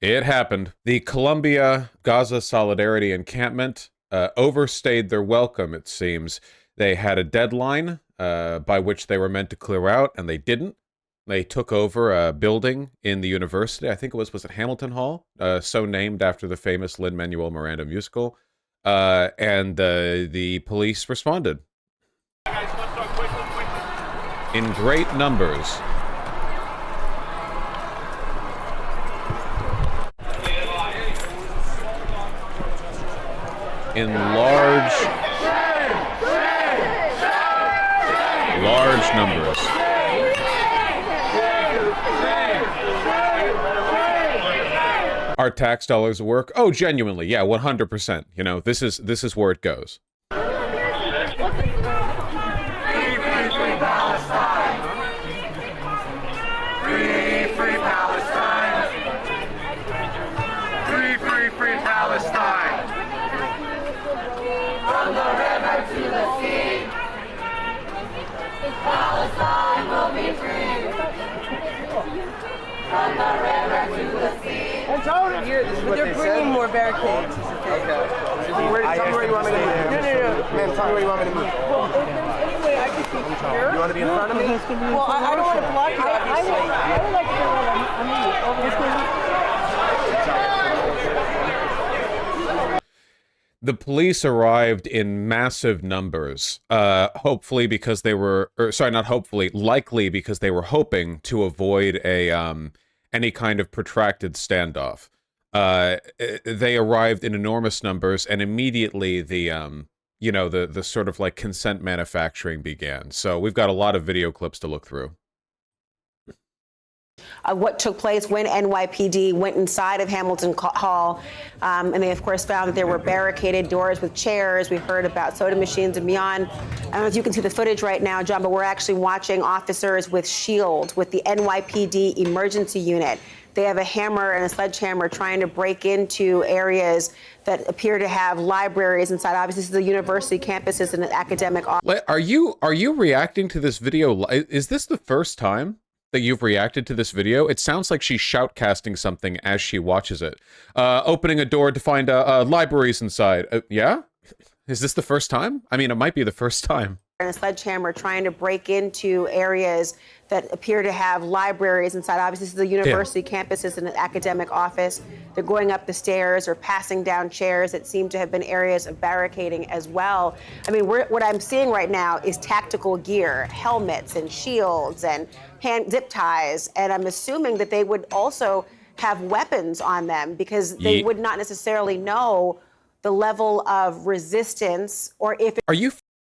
It happened. The Colombia Gaza Solidarity Encampment overstayed their welcome, it seems. They had a deadline by which they were meant to clear out, and they didn't. They took over a building in the university. I think was it Hamilton Hall? So named after the famous Lin-Manuel Miranda musical. And the police responded in great numbers. In large numbers. Our tax dollars work? Oh, genuinely, yeah, 100%. You know, this is where it goes. Palestine will be free. From the river to the sea. Here, this is what they're bringing more barricades. Okay. Tell me where you want me to move. No. Ma'am, tell me where you want me to move. Well, if there's any way I could be here. You want to be in front of me? Well, I don't want to block you, obviously. I would like to go over The police arrived in massive numbers, hopefully because they were, or sorry, not hopefully, likely because they were hoping to avoid a any kind of protracted standoff. They arrived in enormous numbers, and immediately the the sort of like consent manufacturing began. So we've got a lot of video clips to look through. What took place when NYPD went inside of Hamilton Hall, and they, of course, found that there were barricaded doors with chairs. We heard about soda machines and beyond. I don't know if you can see the footage right now, John, but we're actually watching officers with shields with the NYPD emergency unit. They have a hammer and a sledgehammer trying to break into areas that appear to have libraries inside. Obviously, this is a university campus, this is an academic office. Are you reacting to this video? Is this the first time that you've reacted to this video? It sounds like she's shoutcasting something as she watches it. Opening a door to find libraries inside. Yeah? Is this the first time? I mean, it might be the first time. And a sledgehammer trying to break into areas that appear to have libraries inside. Obviously, this is a university campus, this is an academic office. They're going up the stairs or passing down chairs that seem to have been areas of barricading as well. I mean, what I'm seeing right now is tactical gear, helmets and shields and hand zip ties, and I'm assuming that they would also have weapons on them because they would not necessarily know the level of resistance or if Are you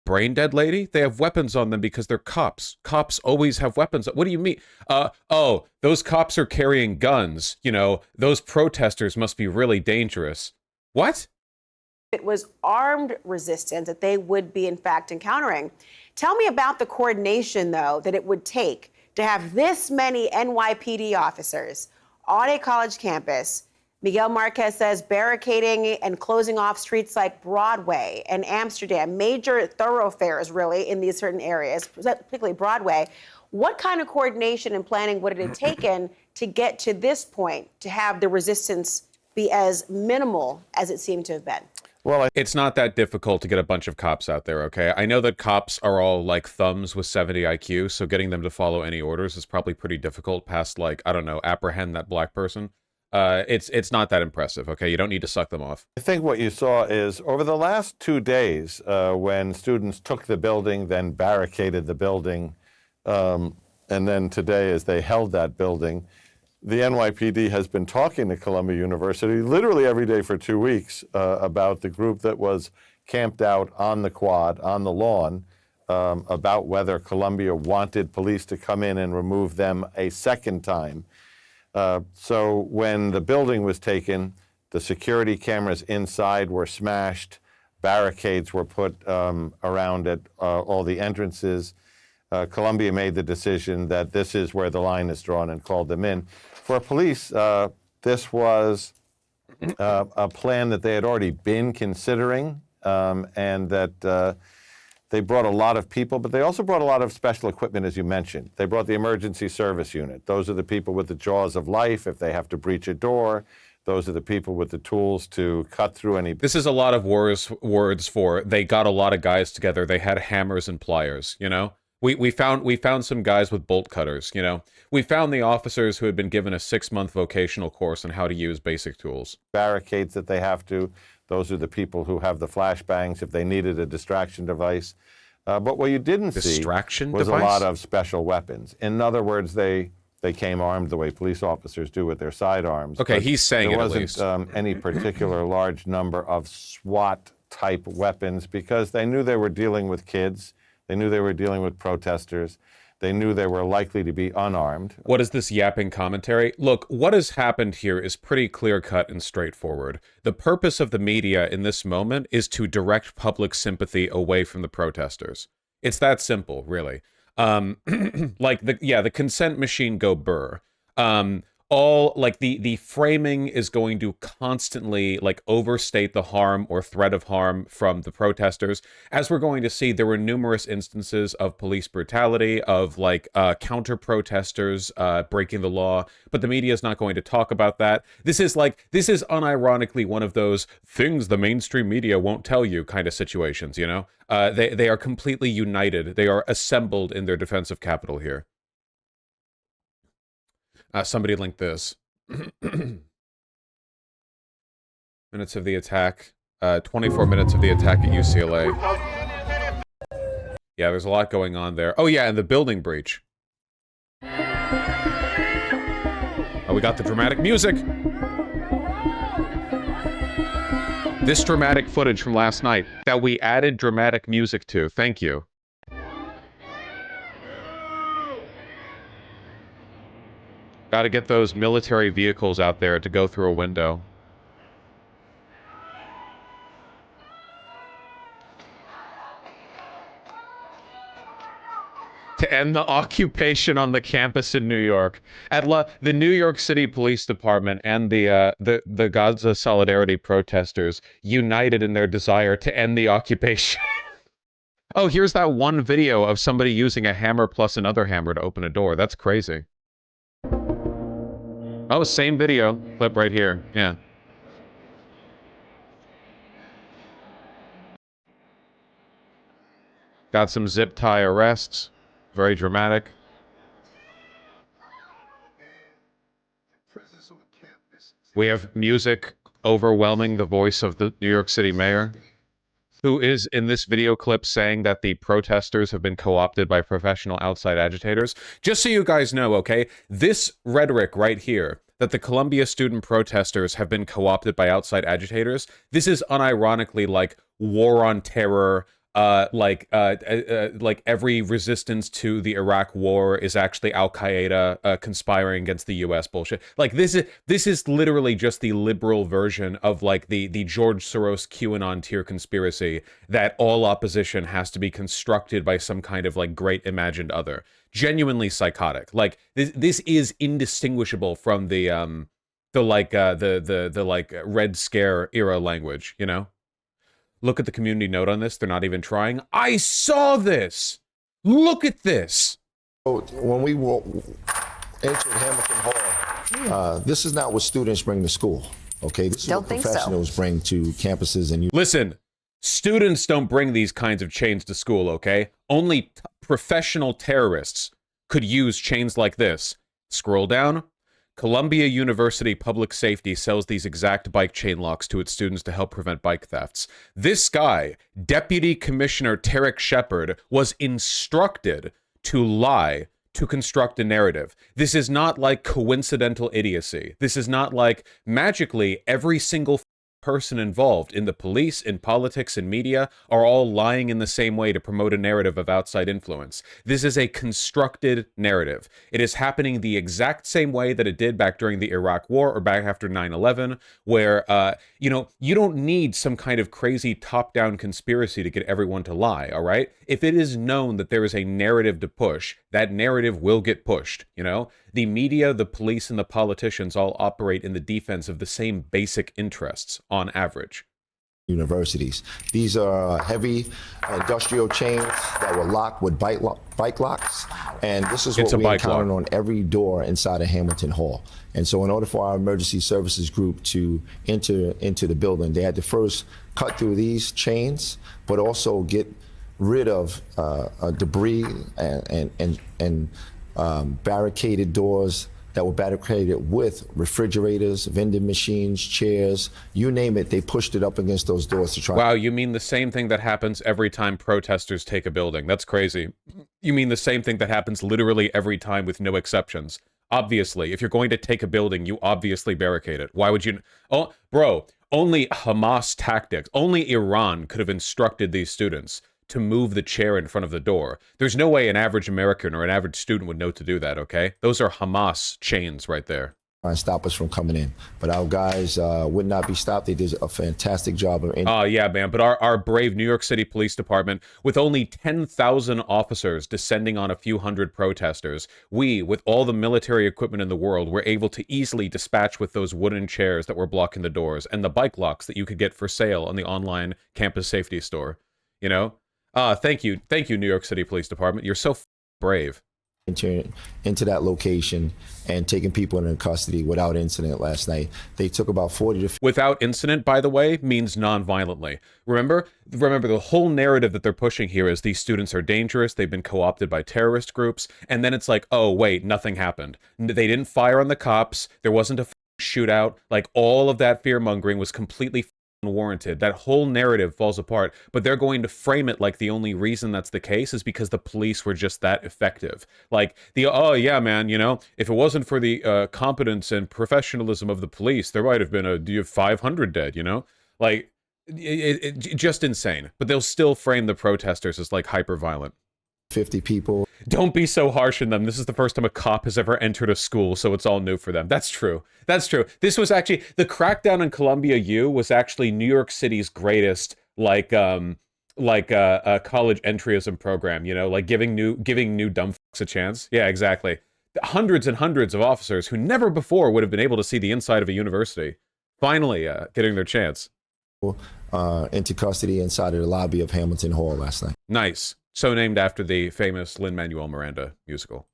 brain dead, lady? They have weapons on them because they're cops. Cops always have weapons. What do you mean? Oh, those cops are carrying guns. You know, those protesters must be really dangerous. What? It was armed resistance that they would be, in fact, encountering. Tell me about the coordination, though, that it would take to have this many NYPD officers on a college campus. Miguel Marquez says barricading and closing off streets like Broadway and Amsterdam, major thoroughfares, really, in these certain areas, particularly Broadway. What kind of coordination and planning would it have taken to get to this point, to have the resistance be as minimal as it seemed to have been? Well, it's not that difficult to get a bunch of cops out there, okay? I know that cops are all like thumbs with 70 IQ, so getting them to follow any orders is probably pretty difficult past, like, I don't know, apprehend that black person. It's not that impressive, okay? You don't need to suck them off. I think what you saw is over the last 2 days, when students took the building, then barricaded the building, and then today as they held that building, the NYPD has been talking to Columbia University literally every day for 2 weeks about the group that was camped out on the quad, on the lawn, about whether Columbia wanted police to come in and remove them a second time. So when the building was taken, the security cameras inside were smashed, barricades were put around at all the entrances. Columbia made the decision that this is where the line is drawn and called them in. For police, this was a plan that they had already been considering, and that They brought a lot of people, but they also brought a lot of special equipment, as you mentioned. They brought the emergency service unit. Those are the people with the jaws of life if they have to breach a door. Those are the people with the tools to cut through any... This is a lot of words for they got a lot of guys together. They had hammers and pliers, you know? We found some guys with bolt cutters, you know? We found the officers who had been given a 6-month vocational course on how to use basic tools. Barricades that they have to. Those are the people who have the flashbangs if they needed a distraction device. But what you didn't see was a lot of special weapons. In other words, they came armed the way police officers do with their sidearms. Okay, he's saying it at least. There wasn't any particular large number of SWAT-type weapons because they knew they were dealing with kids. They knew they were dealing with protesters. They knew they were likely to be unarmed. What is this yapping commentary? Look, what has happened here is pretty clear-cut and straightforward. The purpose of the media in this moment is to direct public sympathy away from the protesters. It's that simple, really. Like, the consent machine go burr. The framing is going to constantly, like, overstate the harm or threat of harm from the protesters. As we're going to see, there were numerous instances of police brutality, of, like, counter-protesters breaking the law, but the media is not going to talk about that. This is unironically one of those things the mainstream media won't tell you kind of situations, you know? They are completely united. They are assembled in their defense of Capitol here. Somebody linked this. Minutes of the attack. 24 minutes of the attack at UCLA. Yeah, there's a lot going on there. Oh yeah, and the building breach. Oh, we got the dramatic music! This dramatic footage from last night that we added dramatic music to. Thank you. Got to get those military vehicles out there to go through a window. To end the occupation on the campus in New York. The New York City Police Department and the Gaza Solidarity protesters united in their desire to end the occupation. Oh, here's that one video of somebody using a hammer plus another hammer to open a door. That's crazy. Oh, same video clip right here. Yeah. Got some zip tie arrests. Very dramatic. We have music overwhelming the voice of the New York City mayor, who is in this video clip saying that the protesters have been co-opted by professional outside agitators. Just so you guys know, okay, this rhetoric right here, that the Columbia student protesters have been co-opted by outside agitators, this is unironically like war on terror, like every resistance to the Iraq war is actually Al-Qaeda conspiring against the US bullshit. Like this is literally just the liberal version of like the George Soros QAnon tier conspiracy that all opposition has to be constructed by some kind of like great imagined other. Genuinely psychotic. Like this is indistinguishable from the Red Scare era language, you know? Look at the community note on this. They're not even trying. I saw this. Look at this. When we entered Hamilton Hall, this is not what students bring to school. Okay, this is what professionals bring to campuses. And listen, students don't bring these kinds of chains to school. Okay, only professional terrorists could use chains like this. Scroll down. Columbia University Public Safety sells these exact bike chain locks to its students to help prevent bike thefts. This guy, Deputy Commissioner Tarek Shepard, was instructed to lie to construct a narrative. This is not like coincidental idiocy. This is not like magically every single person involved in the police, in politics, in media are all lying in the same way to promote a narrative of outside influence. This is a constructed narrative. It is happening the exact same way that it did back during the Iraq War or back after 9/11, where, you don't need some kind of crazy top-down conspiracy to get everyone to lie, all right? If it is known that there is a narrative to push, that narrative will get pushed, you know? The media, the police, and the politicians all operate in the defense of the same basic interests on average. universities. These are heavy industrial chains that were locked with bike locks, and this is what we encountered on every door inside of Hamilton Hall. And so in order for our emergency services group to enter into the building, they had to first cut through these chains, but also get rid of debris and barricaded doors that were barricaded with refrigerators, vending machines, chairs, you name it, they pushed it up against those doors to try. Wow, you mean the same thing that happens every time protesters take a building? That's crazy. You mean the same thing that happens literally every time with no exceptions? Obviously, if you're going to take a building, you obviously barricade it. Why would you? Oh, bro, only Hamas tactics, only Iran could have instructed these students to move the chair in front of the door. There's no way an average American or an average student would know to do that, okay? Those are Hamas chains right there. And stop us from coming in. But our guys would not be stopped. They did a fantastic job. Yeah, man. But our brave New York City Police Department, with only 10,000 officers descending on a few hundred protesters, we, with all the military equipment in the world, were able to easily dispatch with those wooden chairs that were blocking the doors and the bike locks that you could get for sale on the online campus safety store. You know? Thank you, New York City Police Department. You're so brave. Into that location and taking people into custody without incident last night. They took about 40 to 50. Without incident, by the way, means non-violently. Remember, the whole narrative that they're pushing here is these students are dangerous, they've been co-opted by terrorist groups, and then it's like, oh, wait, nothing happened. They didn't fire on the cops, there wasn't a shootout, like all of that fear-mongering was completely unwarranted. That whole narrative falls apart, but they're going to frame it like the only reason that's the case is because the police were just that effective. Like oh yeah, man, you know, if it wasn't for the competence and professionalism of the police, there might have been 500 dead, you know? Like, just insane. But they'll still frame the protesters as like hyper-violent. 50 people. Don't be so harsh on them. This is the first time a cop has ever entered a school, so it's all new for them. That's true. That's true. This was actually, the crackdown on Columbia U was actually New York City's greatest, college entryism program, you know, like giving new dumb fucks a chance. Yeah, exactly. Hundreds and hundreds of officers who never before would have been able to see the inside of a university, finally getting their chance. Into custody inside of the lobby of Hamilton Hall last night. Nice. So named after the famous Lin-Manuel Miranda musical.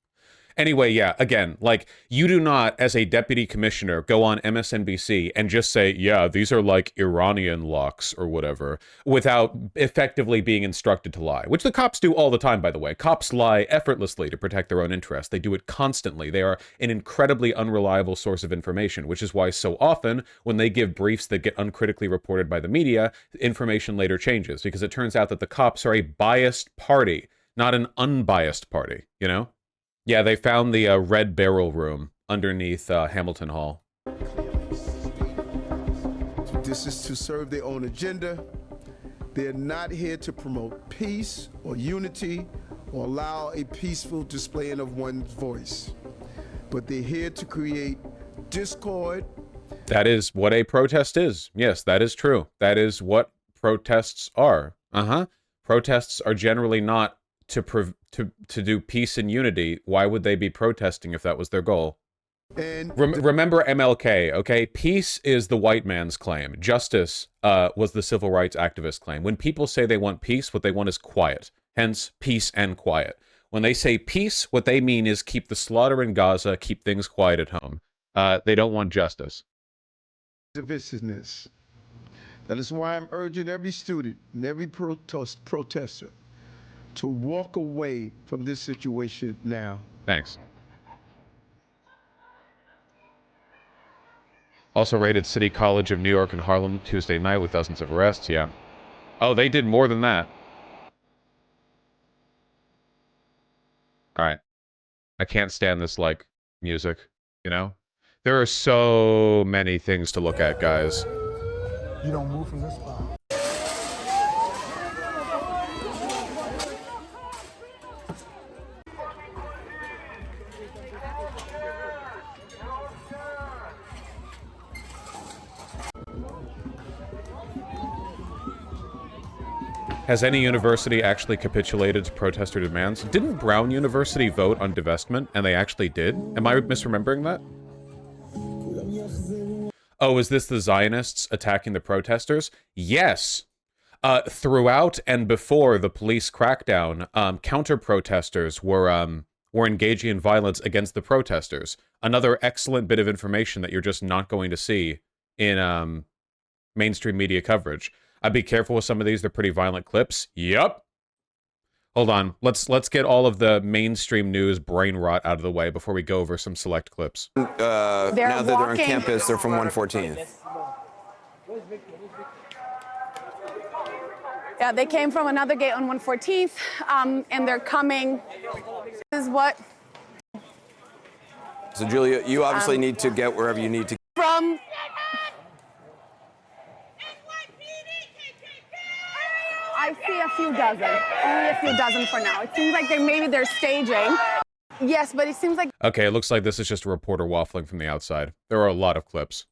Anyway, yeah, again, like, you do not, as a deputy commissioner, go on MSNBC and just say, yeah, these are like Iranian locks or whatever, without effectively being instructed to lie, which the cops do all the time, by the way. Cops lie effortlessly to protect their own interests. They do it constantly. They are an incredibly unreliable source of information, which is why so often when they give briefs that get uncritically reported by the media, information later changes, because it turns out that the cops are a biased party, not an unbiased party, you know? Yeah, they found the Red Barrel Room underneath Hamilton Hall. This is to serve their own agenda. They're not here to promote peace or unity or allow a peaceful displaying of one's voice. But they're here to create discord. That is what a protest is. Yes, that is true. That is what protests are. Protests are generally not to do peace and unity. Why would they be protesting if that was their goal? And remember MLK, okay? Peace is the white man's claim. Justice was the civil rights activist claim. When people say they want peace, what they want is quiet. Hence, peace and quiet. When they say peace, what they mean is keep the slaughter in Gaza, keep things quiet at home. They don't want justice. Divisiveness. That is why I'm urging every student and every protester to walk away from this situation now. Thanks. Also raided City College of New York in Harlem Tuesday night with dozens of arrests. Yeah. Oh, they did more than that. All right. I can't stand this, like, music, you know? There are so many things to look at, guys. You don't move from this spot. Has any university actually capitulated to protester demands? Didn't Brown University vote on divestment, and they actually did? Am I misremembering that? Oh, is this the Zionists attacking the protesters? Yes. Throughout and before the police crackdown, counter-protesters were engaging in violence against the protesters. Another excellent bit of information that you're just not going to see in mainstream media coverage. I'd be careful with some of these. They're pretty violent clips. Yup. Hold on. Let's get all of the mainstream news brain rot out of the way before we go over some select clips. Now that they're on campus, they're from 114th. Yeah, they came from another gate on 114th, and they're coming. This is what? So, Julia, you obviously need to get wherever you need to. From. I see a few dozen. Only a few dozen for now. It seems like they're staging. Yes, but it seems like... Okay, it looks like this is just a reporter waffling from the outside. There are a lot of clips.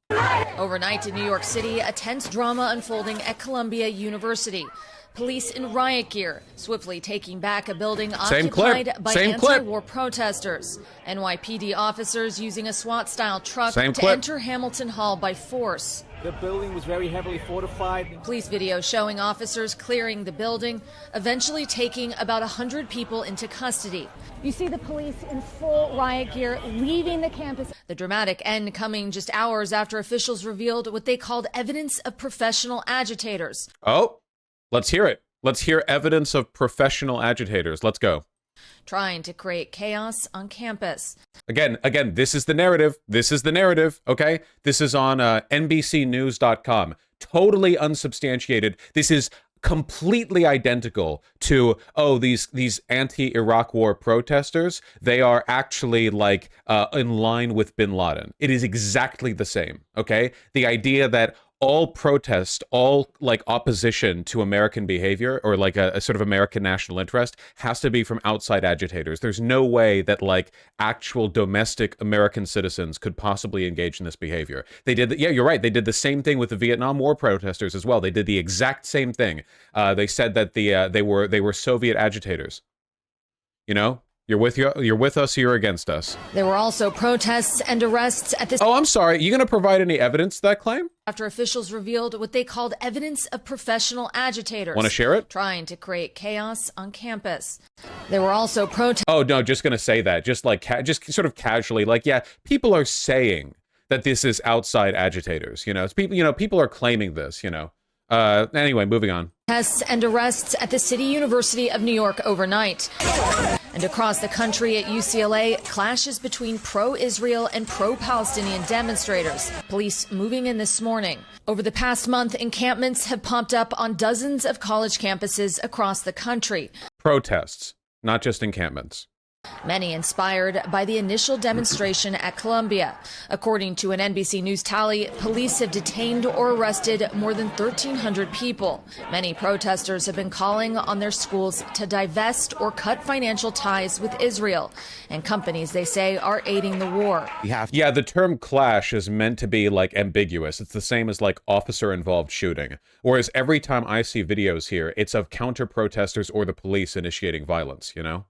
Overnight in New York City, a tense drama unfolding at Columbia University. Police in riot gear, swiftly taking back a building occupied by anti-war protesters. NYPD officers using a SWAT-style truck to enter Hamilton Hall by force. The building was very heavily fortified. Police video showing officers clearing the building, eventually taking about 100 people into custody. You see the police in full riot gear leaving the campus. The dramatic end coming just hours after officials revealed what they called evidence of professional agitators. Oh, let's hear it. Let's hear evidence of professional agitators. Let's go. Trying to create chaos on campus. Again, this is the narrative. This is the narrative, okay? This is on NBCnews.com. Totally unsubstantiated. This is completely identical to, oh, these anti-Iraq war protesters, they are actually like in line with bin Laden. It is exactly the same, okay? The idea that all protest, all like opposition to American behavior or like a sort of American national interest has to be from outside agitators. There's no way that like actual domestic American citizens could possibly engage in this behavior. They did, yeah, you're right. They did the same thing with the Vietnam War protesters as well. They did the exact same thing. They said that they were Soviet agitators. You know? You're with us, you're against us. There were also protests and arrests at this... Oh, I'm sorry. You going to provide any evidence to that claim? After officials revealed what they called evidence of professional agitators. Want to share it? Trying to create chaos on campus. There were also protests... Oh, no, just going to say that. Just like, just sort of casually, like, yeah, people are saying that this is outside agitators, you know? It's people are claiming this, you know? Anyway, moving on. Protests and arrests at the City University of New York overnight. And across the country at UCLA, clashes between pro-Israel and pro-Palestinian demonstrators. Police moving in this morning. Over the past month, encampments have popped up on dozens of college campuses across the country. Protests, not just encampments. Many inspired by the initial demonstration at Columbia. According to an NBC News tally, police have detained or arrested more than 1,300 people. Many protesters have been calling on their schools to divest or cut financial ties with Israel. And companies, they say, are aiding the war. Yeah, the term clash is meant to be like ambiguous. It's the same as like officer-involved shooting. Whereas every time I see videos here, it's of counter-protesters or the police initiating violence, you know?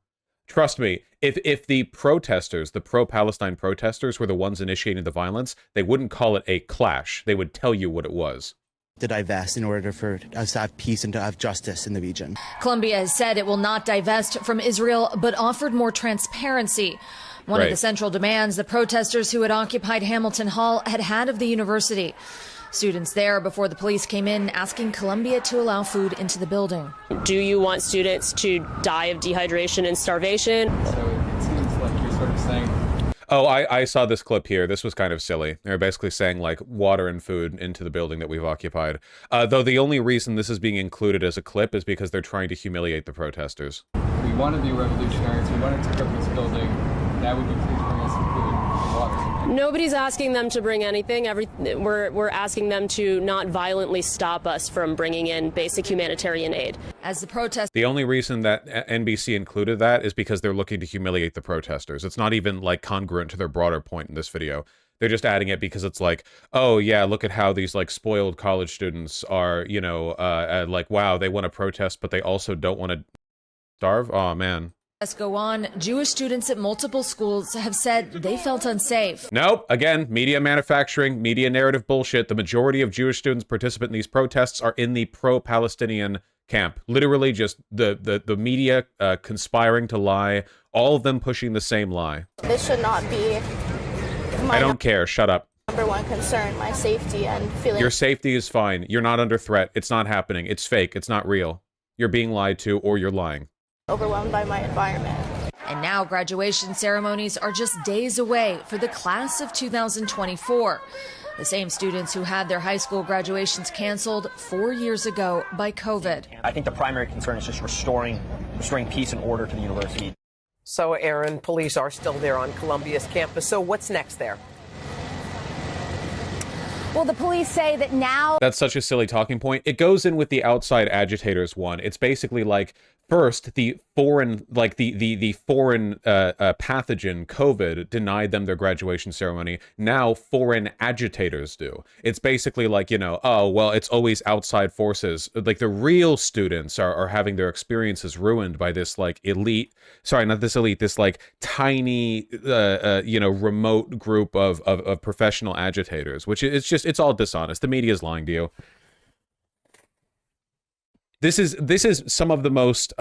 Trust me, if the protesters, the pro-Palestine protesters were the ones initiating the violence, they wouldn't call it a clash. They would tell you what it was. To divest in order for us to have peace and to have justice in the region. Columbia has said it will not divest from Israel, but offered more transparency. One of the central demands the protesters who had occupied Hamilton Hall had of the university. Students there before the police came in asking Columbia to allow food into the building. Do you want students to die of dehydration and starvation? So it seems like you're sort of saying... Oh, I saw this clip here. This was kind of silly. They're basically saying, like, water and food into the building that we've occupied. Though the only reason this is being included as a clip is because they're trying to humiliate the protesters. We want to be revolutionaries. We want to take up this building. That would be please bring us some food and water. Nobody's asking them to bring anything. We're asking them to not violently stop us from bringing in basic humanitarian aid. As the protest... The only reason that NBC included that is because they're looking to humiliate the protesters. It's not even, like, congruent to their broader point in this video. They're just adding it because it's like, oh, yeah, look at how these, like, spoiled college students are, you know, like, wow, they want to protest, but they also don't want to starve? Oh, man. As go on, Jewish students at multiple schools have said they felt unsafe. Nope. Again, media manufacturing, media narrative bullshit. The majority of Jewish students participant in these protests are in the pro-Palestinian camp. Literally just the media conspiring to lie, all of them pushing the same lie. This should not be I don't care. Shut up. number one concern, my safety and feeling. Your safety is fine. You're not under threat. It's not happening. It's fake. It's not real. You're being lied to or you're lying. Overwhelmed by my environment. And now graduation ceremonies are just days away for the class of 2024. The same students who had their high school graduations canceled 4 years ago by COVID. I think the primary concern is just restoring peace and order to the university. So, Aaron, police are still there on Columbia's campus. So what's next there? Well, the police say that now... That's such a silly talking point. It goes in with the outside agitators one. It's basically like, first, the foreign, like the foreign pathogen, COVID, denied them their graduation ceremony. Now foreign agitators do. It's basically like, you know, oh, well, it's always outside forces. Like the real students are having their experiences ruined by this like elite, sorry, not this elite, this like tiny, you know, remote group of professional agitators, which it's just, it's all dishonest. The media is lying to you. This is some of the most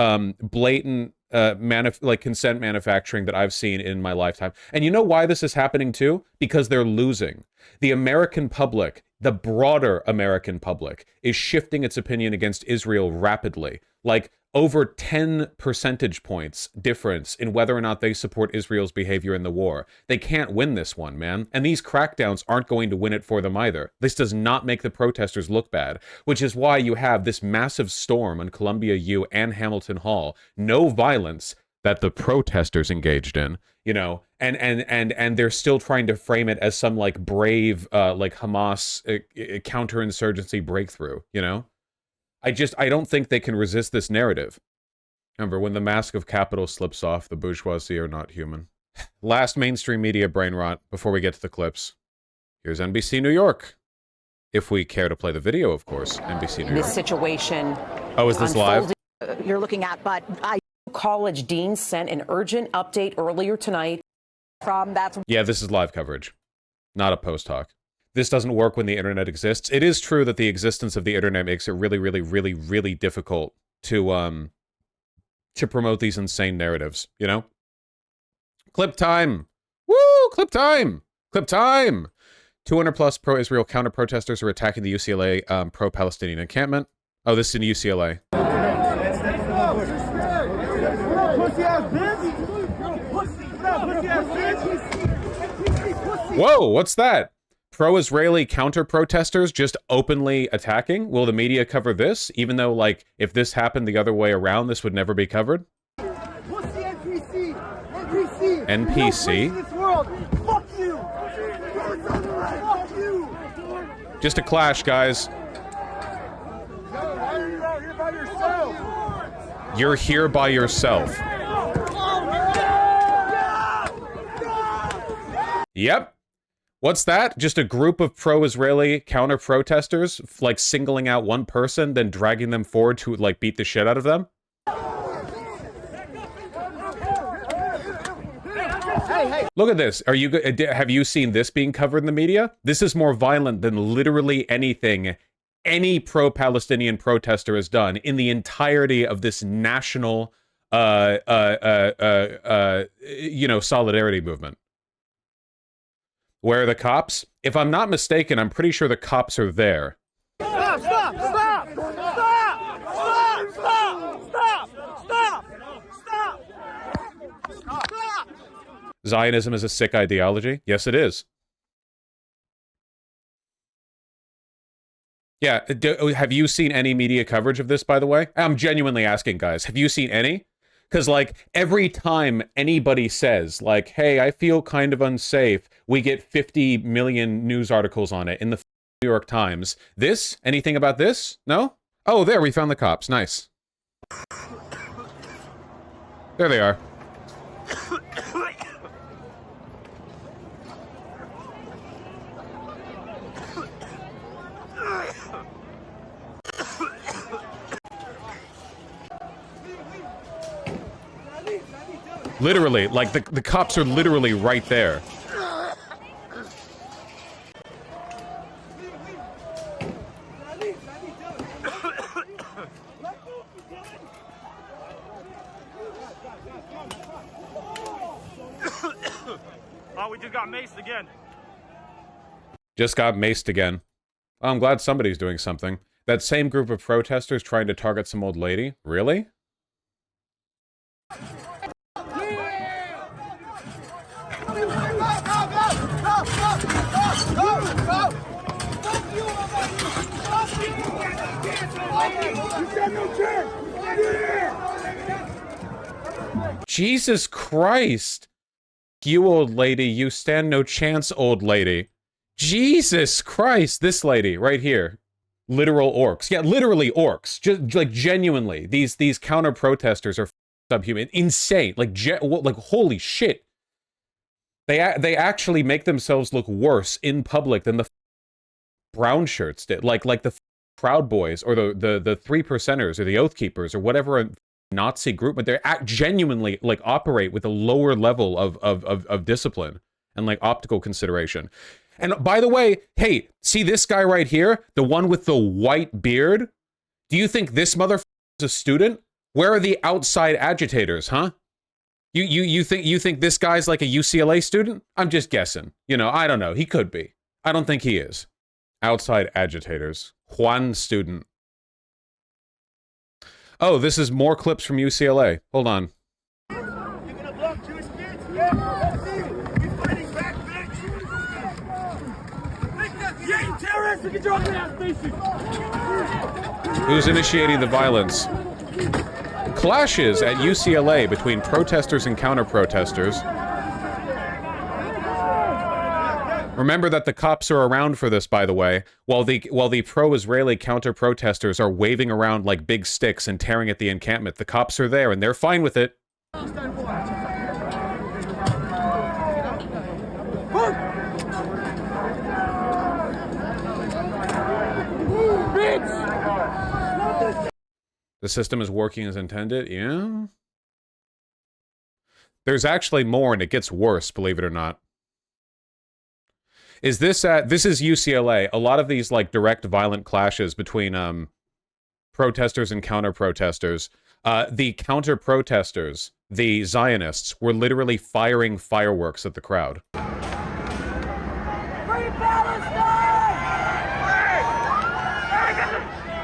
blatant consent manufacturing that I've seen in my lifetime. And you know why this is happening too? Because they're losing. The American public, the broader American public, is shifting its opinion against Israel rapidly. Like over 10 percentage points difference in whether or not they support Israel's behavior in the war. They can't win this one, man. And these crackdowns aren't going to win it for them either. This does not make the protesters look bad, which is why you have this massive storm on Columbia U and Hamilton Hall. No violence that the protesters engaged in, you know, and they're still trying to frame it as some like brave, like Hamas counterinsurgency breakthrough, you know? I don't think they can resist this narrative. Remember, when the mask of capital slips off, the bourgeoisie are not human. Last mainstream media brain rot before we get to the clips. Here's NBC New York. If we care to play the video, of course, NBC New York. This situation. Oh, is this live? You're looking at, but college deans sent an urgent update earlier tonight from that's. Yeah, this is live coverage, not a post hoc. This doesn't work when the internet exists. It is true that the existence of the internet makes it really, really, really, really difficult to promote these insane narratives, you know? Clip time! Woo! Clip time! Clip time! 200 plus pro-Israel counter-protesters are attacking the UCLA pro-Palestinian encampment. Oh, this is in UCLA. Whoa, what's that? Pro-Israeli counter-protesters just openly attacking? Will the media cover this? Even though, like, if this happened the other way around, this would never be covered? NPC? Just a clash, guys. You're here by yourself. Yep. What's that? Just a group of pro-Israeli counter-protesters, like, singling out one person, then dragging them forward to, like, beat the shit out of them? Look at this. Have you seen this being covered in the media? This is more violent than literally anything any pro-Palestinian protester has done in the entirety of this national, you know, solidarity movement. Where are the cops? If I'm not mistaken, I'm pretty sure the cops are there. Stop! Stop! Stop! Stop! Stop! Stop! Stop! Stop! Stop! Zionism is a sick ideology? Yes, it is. Yeah, have you seen any media coverage of this, by the way? I'm genuinely asking, guys. Have you seen any? Because, like, every time anybody says, like, hey, I feel kind of unsafe, we get 50 million news articles on it in the New York Times. This? Anything about this? No? Oh, there, we found the cops. Nice. There they are. Literally, like, the cops are literally right there. Oh, we just got maced again. Just got maced again. Oh, I'm glad somebody's doing something. That same group of protesters trying to target some old lady? Really? Jesus Christ! You old lady, you stand no chance, old lady. Jesus Christ, this lady right here. Literal orcs. Yeah, literally orcs. Just like genuinely. These counter protesters are subhuman. Insane. Like holy shit. They actually make themselves look worse in public than the brown shirts did. Like the Proud Boys or the 3%ers or the Oath Keepers or whatever Nazi group, but they genuinely like operate with a lower level of discipline and like optical consideration. And by the way, hey, see this guy right here, the one with the white beard? Do you think this motherfucker is a student? Where are the outside agitators, huh? You think this guy's like a UCLA student? I'm just guessing. You know, I don't know. He could be. I don't think he is. Outside agitators. Juan student. Oh, this is more clips from UCLA. Hold on. Who's initiating the violence? Clashes at UCLA between protesters and counter-protesters. Remember that the cops are around for this, by the way, while the pro-Israeli counter-protesters are waving around like big sticks and tearing at the encampment. The cops are there, and they're fine with it. The system is working as intended, yeah? There's actually more, and it gets worse, believe it or not. Is this this is UCLA. A lot of these like direct violent clashes between protesters and counter-protesters. The counter-protesters, the Zionists, were literally firing fireworks at the crowd. Free Palestine!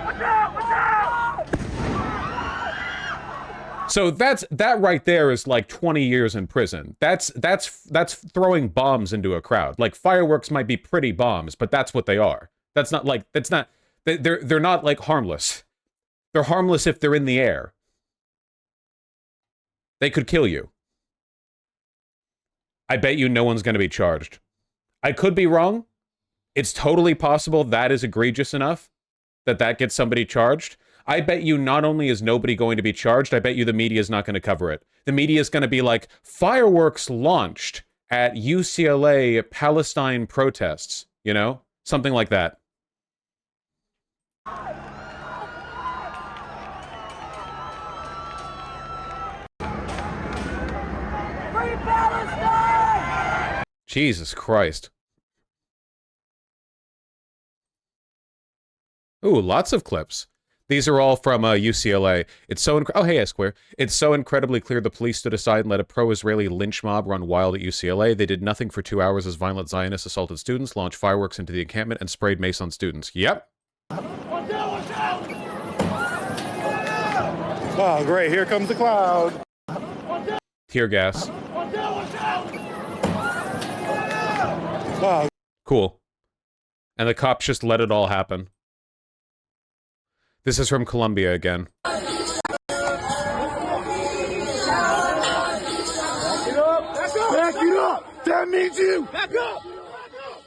Watch out! Watch out! So that right there is like 20 years in prison. That's throwing bombs into a crowd. Like fireworks might be pretty bombs, but that's what they are. They're not like harmless. They're harmless if they're in the air. They could kill you. I bet you no one's going to be charged. I could be wrong. It's totally possible that is egregious enough that gets somebody charged. I bet you not only is nobody going to be charged, I bet you the media is not going to cover it. The media is going to be like, fireworks launched at UCLA Palestine protests, you know? Something like that. Free Palestine! Jesus Christ. Ooh, lots of clips. These are all from UCLA. It's so oh hey Esquire. It's so incredibly clear the police stood aside and let a pro-Israeli lynch mob run wild at UCLA. They did nothing for 2 hours as violent Zionists assaulted students, launched fireworks into the encampment, and sprayed mace on students. Yep. Oh, great. Here comes the cloud. Tear gas. Wow. Cool. And the cops just let it all happen. This is from Colombia again. Back it up! That means you! Back up!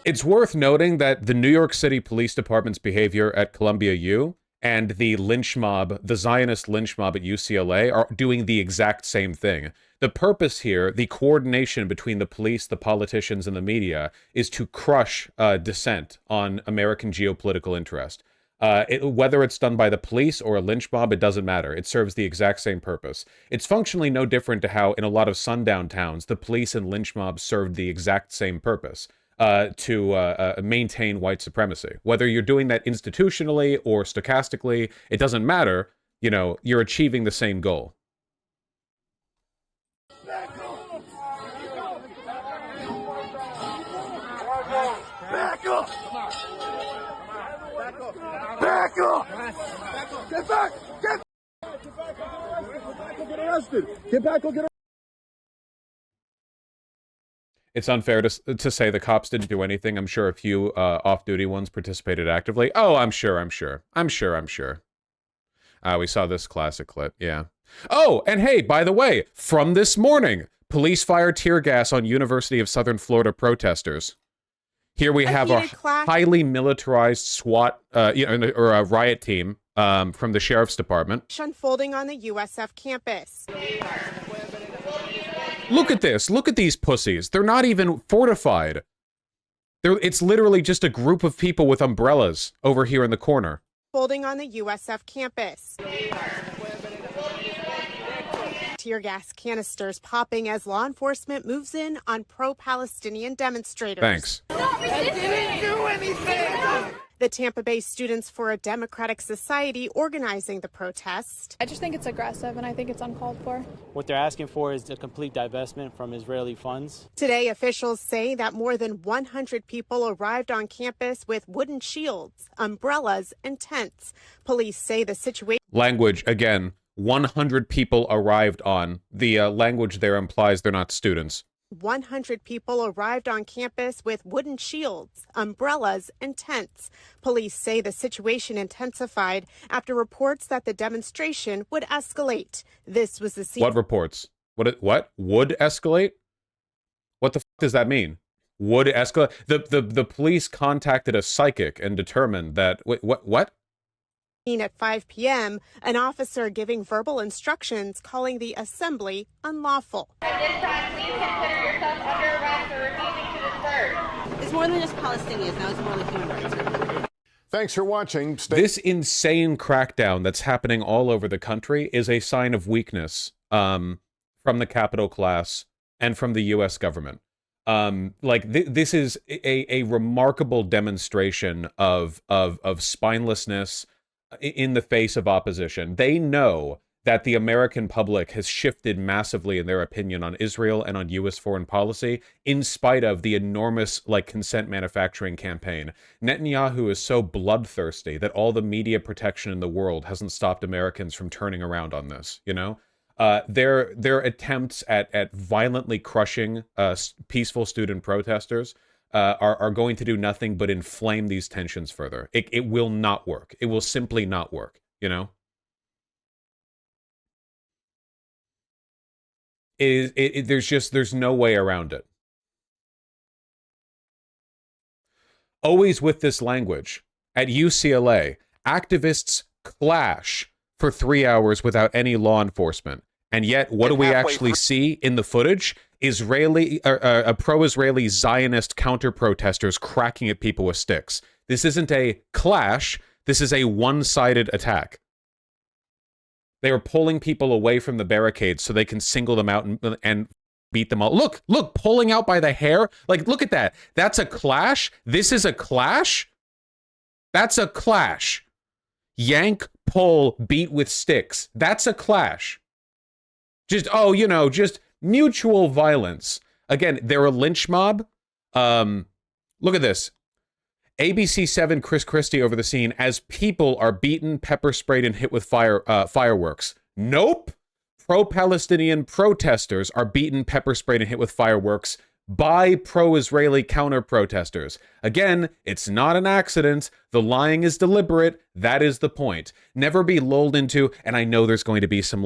It's worth noting that the New York City Police Department's behavior at Columbia U and the lynch mob, the Zionist lynch mob at UCLA, are doing the exact same thing. The purpose here, the coordination between the police, the politicians, and the media, is to crush dissent on American geopolitical interest. Whether it's done by the police or a lynch mob, it doesn't matter. It serves the exact same purpose. It's functionally no different to how, in a lot of sundown towns, the police and lynch mobs served the exact same purpose, to maintain white supremacy. Whether you're doing that institutionally or stochastically, it doesn't matter. You know, you're achieving the same goal. Back up! Back up! Get back! Get back! Get arrested! Get back! Get arrested! It's unfair to say the cops didn't do anything. I'm sure a few off-duty ones participated actively. Oh, I'm sure. We saw this classic clip, yeah. Oh, and hey, by the way, from this morning, police fired tear gas on University of Southern Florida protesters. Here we have a highly militarized SWAT, or a riot team from the sheriff's department. Unfolding on the USF campus. Look at this. Look at these pussies. They're not even fortified. It's literally just a group of people with umbrellas over here in the corner. Unfolding on the USF campus. Tear gas canisters popping as law enforcement moves in on pro-Palestinian demonstrators. Thanks. They didn't do anything. The Tampa Bay Students for a Democratic Society organizing the protest. I just think it's aggressive and I think it's uncalled for. What they're asking for is a complete divestment from Israeli funds. Today, officials say that more than 100 people arrived on campus with wooden shields, umbrellas, and tents. Police say the situation... Language, again, 100 people arrived on. The language there implies they're not students. 100 people arrived on campus with wooden shields, umbrellas, and tents. Police say the situation intensified after reports that the demonstration would escalate. This was the scene. What reports? What? Would escalate? What the f does that mean? Would escalate? The police contacted a psychic and determined that... Wait, what? At 5 p.m., an officer giving verbal instructions calling the assembly unlawful. At this time, please consider yourself under arrest for refusing to disperse. It's more than just Palestinians, now it's more than human rights. Thanks for watching. This insane crackdown that's happening all over the country is a sign of weakness from the capital class and from the U.S. government. This is a remarkable demonstration of spinelessness in the face of opposition. They know that the American public has shifted massively in their opinion on Israel and on U.S. foreign policy, in spite of the enormous, consent manufacturing campaign. Netanyahu is so bloodthirsty that all the media protection in the world hasn't stopped Americans from turning around on this, you know? Their attempts at violently crushing peaceful student protesters are going to do nothing but inflame these tensions further. It will not work. It will simply not work, you know? There's no way around it. Always with this language. At UCLA, activists clash for 3 hours without any law enforcement. And yet, what do we actually see in the footage? Pro-Israeli Zionist counter-protesters cracking at people with sticks. This isn't a clash. This is a one-sided attack. They are pulling people away from the barricades so they can single them out and beat them all. Look, pulling out by the hair. Look at that. That's a clash. This is a clash. That's a clash. Yank, pull, beat with sticks. That's a clash. Just mutual violence. Again, they're a lynch mob. Look at this. ABC 7 Chris Christie over the scene as people are beaten, pepper sprayed, and hit with fireworks. Nope. Pro-Palestinian protesters are beaten, pepper sprayed, and hit with fireworks by pro-Israeli counter-protesters. Again, it's not an accident. The lying is deliberate. That is the point. Never be lulled into, and I know there's going to be some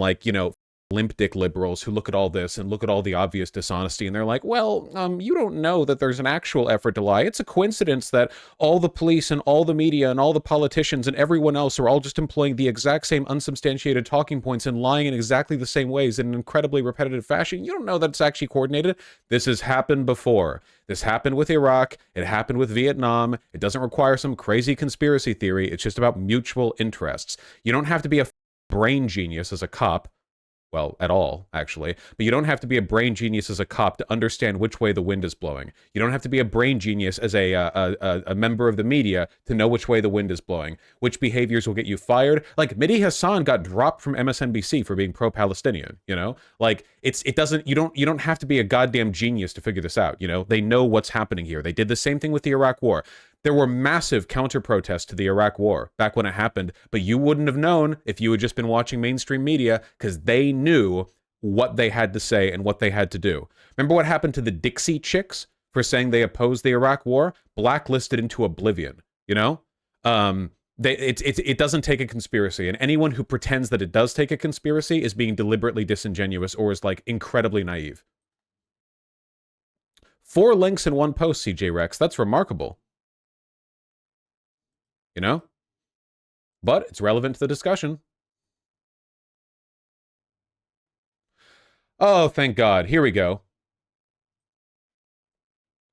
limp dick liberals who look at all this and look at all the obvious dishonesty and they're like, well, you don't know that there's an actual effort to lie. It's a coincidence that all the police and all the media and all the politicians and everyone else are all just employing the exact same unsubstantiated talking points and lying in exactly the same ways in an incredibly repetitive fashion. You don't know that it's actually coordinated. This has happened before. This happened with Iraq. It happened with Vietnam. It doesn't require some crazy conspiracy theory. It's just about mutual interests. You don't have to be a brain genius as a cop. Well, at all, actually. But you don't have to be a brain genius as a cop to understand which way the wind is blowing. You don't have to be a brain genius as a member of the media to know which way the wind is blowing, which behaviors will get you fired. Like, Mehdi Hassan got dropped from MSNBC for being pro-Palestinian, you know? Like, you don't have to be a goddamn genius to figure this out, you know? They know what's happening here. They did the same thing with the Iraq War. There were massive counter-protests to the Iraq War back when it happened, but you wouldn't have known if you had just been watching mainstream media because they knew what they had to say and what they had to do. Remember what happened to the Dixie Chicks for saying they opposed the Iraq War? Blacklisted into oblivion, you know? It doesn't take a conspiracy, and anyone who pretends that it does take a conspiracy is being deliberately disingenuous or is, like, incredibly naive. 4 links in one post, CJ Rex. That's remarkable. You know? But it's relevant to the discussion. Oh, thank God. Here we go.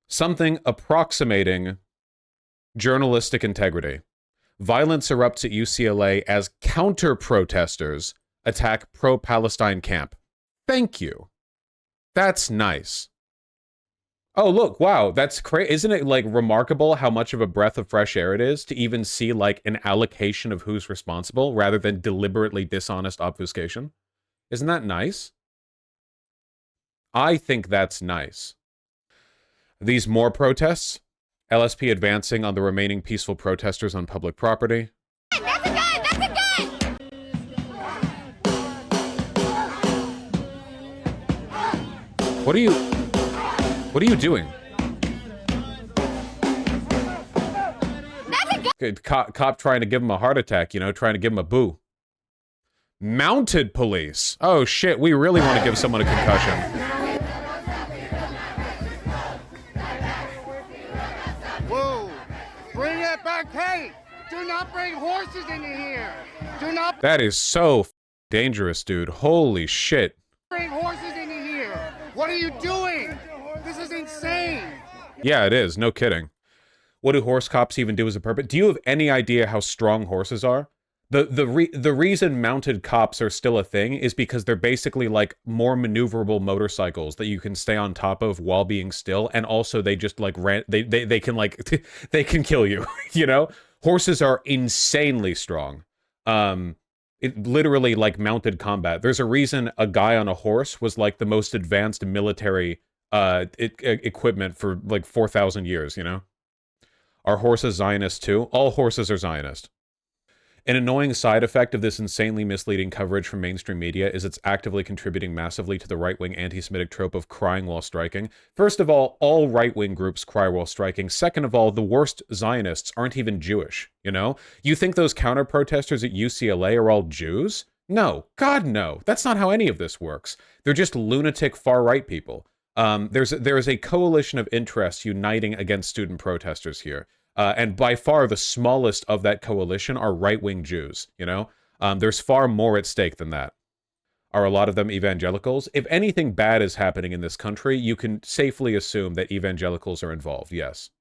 Something approximating journalistic integrity. Violence erupts at UCLA as counter-protesters attack pro-Palestine camp. Thank you. That's nice. Oh, look, wow, that's crazy. Isn't it, like, remarkable how much of a breath of fresh air it is to even see, like, an allocation of who's responsible rather than deliberately dishonest obfuscation? Isn't that nice? I think that's nice. These more protests? LSP advancing on the remaining peaceful protesters on public property. That's a gun! That's a gun! What are you doing? Good cop trying to give him a heart attack, you know, trying to give him a boo. Mounted police. Oh shit, we really want to give someone a concussion. Whoa! Bring that back! Hey! Do not bring horses into here! Do not That is so dangerous, dude. Holy shit. bring horses into here! What are you doing? This is insane! Yeah, it is. No kidding. What do horse cops even do as a purpose? Do you have any idea how strong horses are? The reason mounted cops are still a thing is because they're basically like more maneuverable motorcycles that you can stay on top of while being still, and also they just like they can like they can kill you, you know? Horses are insanely strong. It literally like mounted combat. There's a reason a guy on a horse was like the most advanced military equipment for like 4,000 years, you know? Are horses Zionist too? All horses are Zionist. An annoying side effect of this insanely misleading coverage from mainstream media is it's actively contributing massively to the right-wing anti-Semitic trope of crying while striking. First of all right-wing groups cry while striking. Second of all, the worst Zionists aren't even Jewish, you know? You think those counter-protesters at UCLA are all Jews? No. God, no. That's not how any of this works. They're just lunatic far-right people. There is a coalition of interests uniting against student protesters here. And by far the smallest of that coalition are right-wing Jews, you know? There's far more at stake than that. Are a lot of them evangelicals? If anything bad is happening in this country, you can safely assume that evangelicals are involved, yes.